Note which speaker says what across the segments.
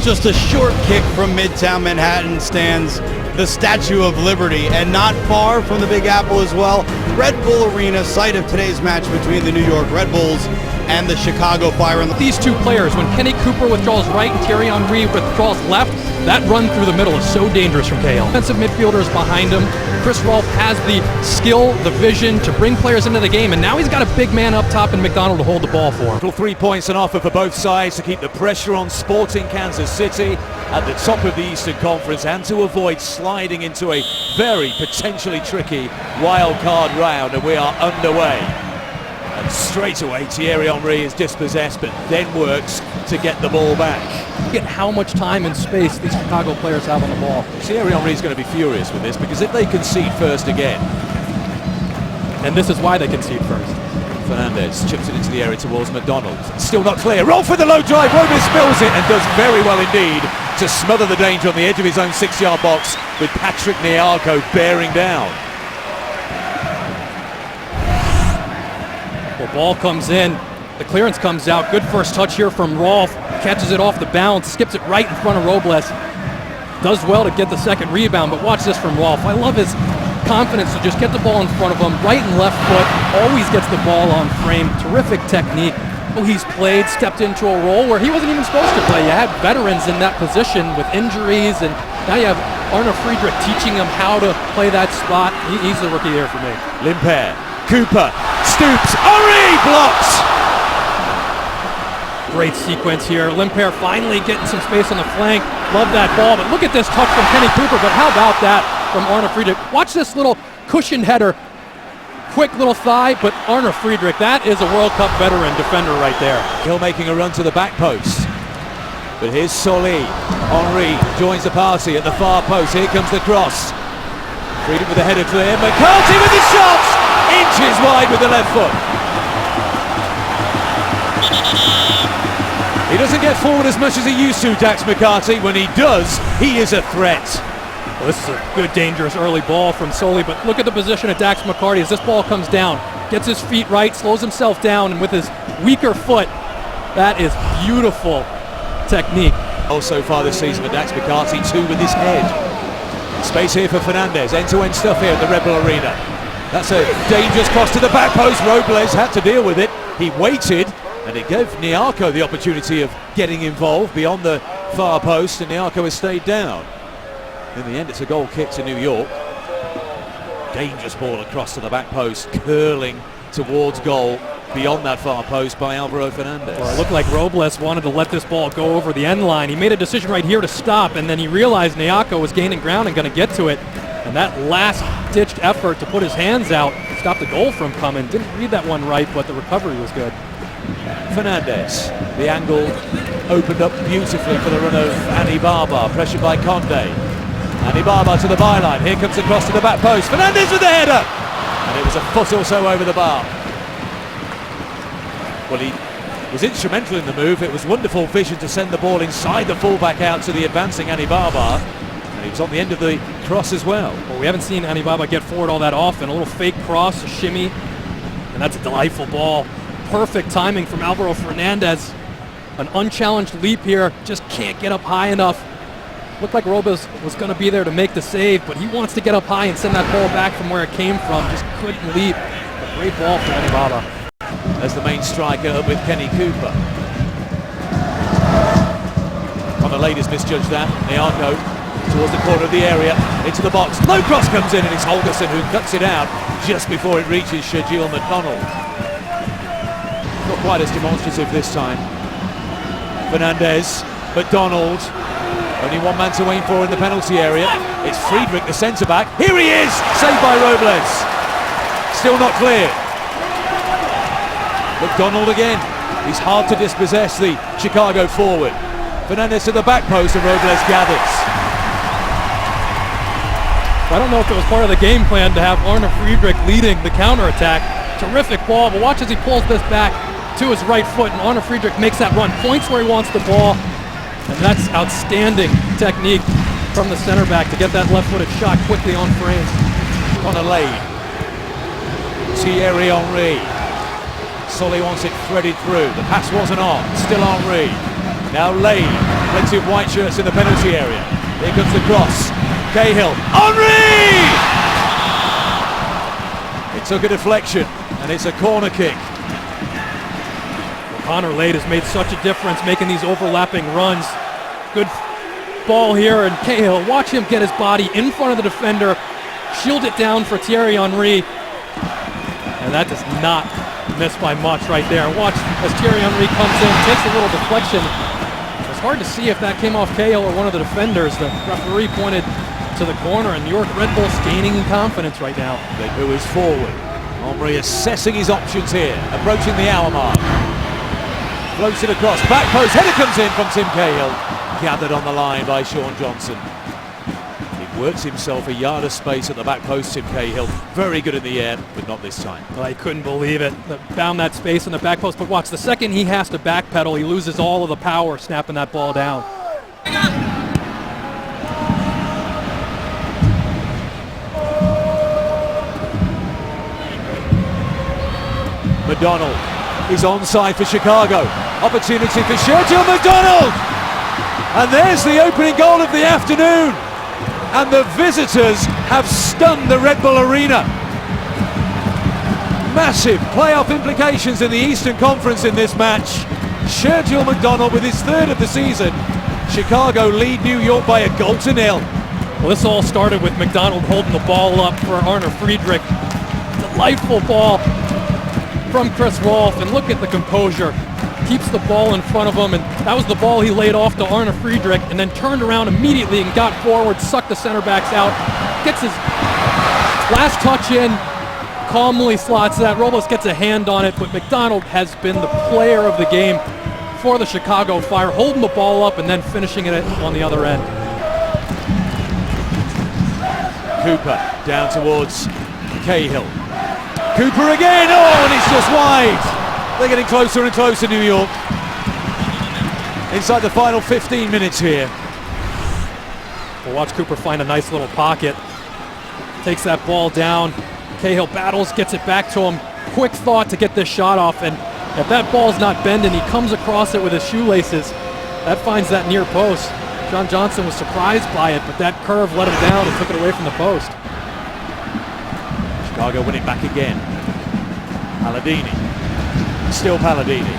Speaker 1: Just a short kick from Midtown Manhattan stands the Statue of Liberty, and not far from the Big Apple as well, Red Bull Arena, site of today's match between the New York Red Bulls and the Chicago Fire.
Speaker 2: These two players, when Kenny Cooper withdraws right and Thierry Henry withdraws left, that run through the middle is so dangerous from KL. Defensive midfielders behind him. Chris Rolfe has the skill, the vision to bring players into the game, and now he's got a big man up top in McDonald to hold the ball for him.
Speaker 3: 3 points on offer for both sides to keep the pressure on Sporting Kansas City at the top of the Eastern Conference and to avoid sliding into a very potentially tricky wild card round, and we are underway. And straight away Thierry Henry is dispossessed, but then works to get the ball back.
Speaker 2: Look at how much time and space these Chicago players have on the ball.
Speaker 3: Thierry Henry is going to be furious with this, because if they concede first again,
Speaker 2: and this is why they concede first.
Speaker 3: Fernandez chips it into the area towards McDonald. Still not clear. Rolfe with the low drive. Robles spills it and does very well indeed to smother the danger on the edge of his own 6-yard box, with Patrick Nyarko bearing down.
Speaker 2: Well, ball comes in, the clearance comes out. Good first touch here from Rolfe. Catches it off the bounce, skips it right in front of Robles. Does well to get the second rebound, but watch this from Rolfe. I love his confidence to just get the ball in front of him, right and left foot, always gets the ball on frame. Terrific technique. Oh, he's played, stepped into a role where he wasn't even supposed to play. You had veterans in that position with injuries, and now you have Arne Friedrich teaching him how to play that spot. He's the rookie here for me.
Speaker 3: Limper, Cooper, stoops, Henry blocks!
Speaker 2: Great sequence here. Limper finally getting some space on the flank. Love that ball, but look at this touch from Kenny Cooper, but how about that from Arne Friedrich? Watch this little cushioned header. Quick little thigh, but Arne Friedrich, that is a World Cup veteran defender right there.
Speaker 3: Hill making a run to the back post. But here's Solly. Henry joins the party at the far post. Here comes the cross. Friedrich with the header clear. McCarthy with his shots! Inches wide with the left foot. He doesn't get forward as much as he used to, Dax McCarthy. When he does, he is a threat.
Speaker 2: Well, this is a good, dangerous early ball from Solly, but look at the position of Dax McCarthy as this ball comes down. Gets his feet right, slows himself down, and with his weaker foot, that is beautiful technique.
Speaker 3: So far this season for Dax McCarthy, 2 with his head. Space here for Fernandez, end-to-end stuff here at the Red Bull Arena. That's a dangerous cross to the back post. Robles had to deal with it. He waited, and it gave Nyarko the opportunity of getting involved beyond the far post, and Nyarko has stayed down. In the end, it's a goal kick to New York. Dangerous ball across to the back post, curling towards goal beyond that far post by Alvaro Fernandez.
Speaker 2: Well, it looked like Robles wanted to let this ball go over the end line. He made a decision right here to stop, and then he realized Nyarko was gaining ground and going to get to it. And that last-ditched effort to put his hands out stopped the goal from coming. Didn't read that one right, but the recovery was good.
Speaker 3: Fernandez, the angle opened up beautifully for the run of Annie Barbar, pressured by Conde. Annie Barbar to the byline, here comes the cross to the back post, Fernandez with the header! And it was a foot or so over the bar. Well, he was instrumental in the move. It was wonderful vision to send the ball inside the fullback out to the advancing Annie Barbar. And he was on the end of the cross as well.
Speaker 2: Well, we haven't seen Annie Barbar get forward all that often. A little fake cross, a shimmy, and that's a delightful ball. Perfect timing from Alvaro Fernandez. An unchallenged leap here, just can't get up high enough. Looked like Robles was going to be there to make the save, but he wants to get up high and send that ball back from where it came from. Just couldn't leap. A great ball for Annie Barbar.
Speaker 3: As the main striker up with Kenny Cooper. On the latest misjudged that. Nyarko towards the corner of the area, into the box. Low cross comes in, and it's Holgerson who cuts it out just before it reaches Shaquille McConnell. Not quite as demonstrative this time. Fernandez, McDonald, only one man to aim for in the penalty area. It's Friedrich, the centre-back. Here he is, saved by Robles. Still not clear. McDonald again. He's hard to dispossess, the Chicago forward. Fernandez to the back post, and Robles gathers.
Speaker 2: I don't know if it was part of the game plan to have Arne Friedrich leading the counter-attack. Terrific ball, but watch as he pulls this back to his right foot, and Arne Friedrich makes that run, points where he wants the ball, and that's outstanding technique from the center back to get that left-footed shot quickly on frame.
Speaker 3: On a lane. Thierry Henry. Solly wants it threaded through. The pass wasn't on. Still Henry. Now Lane, plenty of white shirts in the penalty area. Here comes the cross. Cahill, Henry! It took a deflection, and it's a corner kick.
Speaker 2: Connor Lade has made such a difference making these overlapping runs. Good ball here, and Cahill, watch him get his body in front of the defender, shield it down for Thierry Henry, and that does not miss by much right there. Watch as Thierry Henry comes in, takes a little deflection. It's hard to see if that came off Cahill or one of the defenders. The referee pointed to the corner, and New York Red Bulls gaining in confidence right now.
Speaker 3: They move us forward. Henry assessing his options here, approaching the hour mark. Floats it across, back post, header comes in from Tim Cahill. Gathered on the line by Sean Johnson. He works himself a yard of space at the back post, Tim Cahill. Very good in the air, but not this time.
Speaker 2: Well, I couldn't believe it. Found that space in the back post, but watch, the second he has to backpedal, he loses all of the power snapping that ball down.
Speaker 3: McDonald is onside for Chicago. Opportunity for Sergio McDonald! And there's the opening goal of the afternoon. And the visitors have stunned the Red Bull Arena. Massive playoff implications in the Eastern Conference in this match. Sergio McDonald with his third of the season. Chicago lead New York by 1-0.
Speaker 2: Well, this all started with McDonald holding the ball up for Arne Friedrich. Delightful ball from Chris Rolfe, and look at the composure. Keeps the ball in front of him, and that was the ball he laid off to Arne Friedrich, and then turned around immediately and got forward, sucked the center backs out, gets his last touch in, calmly slots that. Robles gets a hand on it, but McDonald has been the player of the game for the Chicago Fire, holding the ball up and then finishing it on the other end.
Speaker 3: Cooper down towards Cahill. Cooper again, oh, and it's just wide. They're getting closer and closer, New York. Inside the final 15 minutes here.
Speaker 2: We'll watch Cooper find a nice little pocket. Takes that ball down. Cahill battles, gets it back to him. Quick thought to get this shot off, and if that ball's not bending, he comes across it with his shoelaces. That finds that near post. John Johnson was surprised by it, but that curve let him down and took it away from the post.
Speaker 3: Chicago winning back again. Palladini. Still Palladini.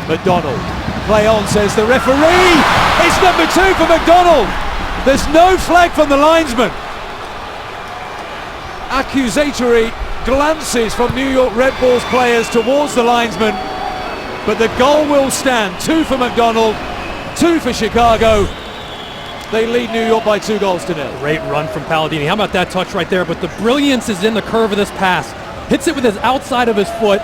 Speaker 3: McDonald. Play on, says the referee. It's number 2 for McDonald. There's no flag from the linesman. Accusatory glances from New York Red Bulls players towards the linesman. But the goal will stand. 2 for McDonald, 2 for Chicago. They lead New York by 2-0.
Speaker 2: Great run from Palladini. How about that touch right there? But the brilliance is in the curve of this pass. Hits it with his outside of his foot,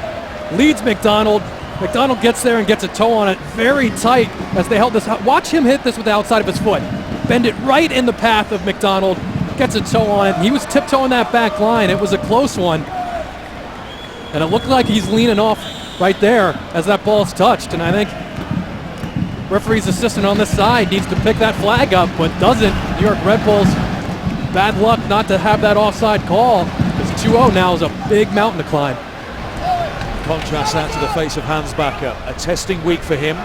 Speaker 2: leads McDonald. McDonald gets there and gets a toe on it very tight as they held this. Watch him hit this with the outside of his foot. Bend it right in the path of McDonald. Gets a toe on it. He was tiptoeing that back line. It was a close one. And it looked like he's leaning off right there as that ball's touched. And I think referee's assistant on this side needs to pick that flag up, but doesn't. New York Red Bulls, bad luck not to have that offside call. Because 2-0 now is a big mountain to climb.
Speaker 3: Contrast that to the face of Hans Backer. A testing week for him,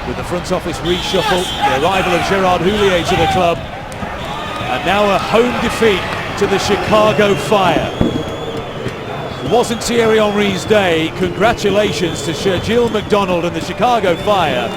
Speaker 3: with the front office reshuffle, the arrival of Gerard Houllier to the club, and now a home defeat to the Chicago Fire. It wasn't Thierry Henry's day. Congratulations to Sergio McDonald and the Chicago Fire.